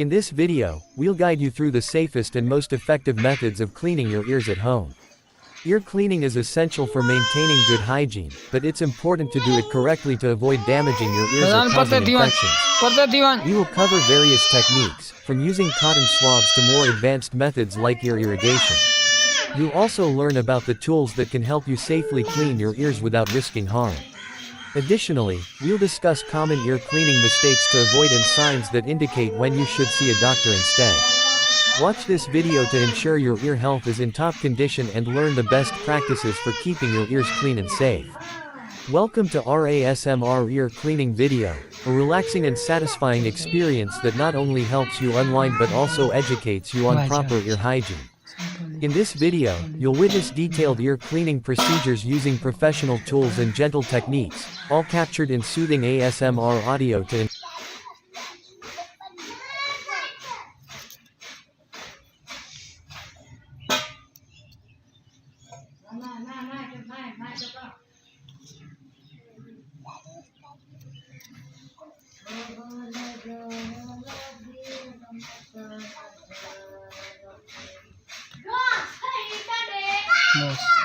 In this video, we'll guide you through the safest and most effective methods of cleaning your ears at home. Ear cleaning is essential for maintaining good hygiene, but it's important to do it correctly to avoid damaging your ears or causing infections. We will cover various techniques, from using cotton swabs to more advanced methods like ear irrigation. You'll also learn about the tools that can help you safely clean your ears without risking harm. Additionally, we'll discuss common ear cleaning mistakes to avoid and signs that indicate when you should see a doctor instead. Watch this video to ensure your ear health is in top condition and learn the best practices for keeping your ears clean and safe. Welcome to RASMR Ear Cleaning Video, a relaxing and satisfying experience that not only helps you unwind but also educates you on proper ear hygiene. In this video, you'll witness detailed ear cleaning procedures using professional tools and gentle techniques, all captured in soothing ASMR audio to Yes.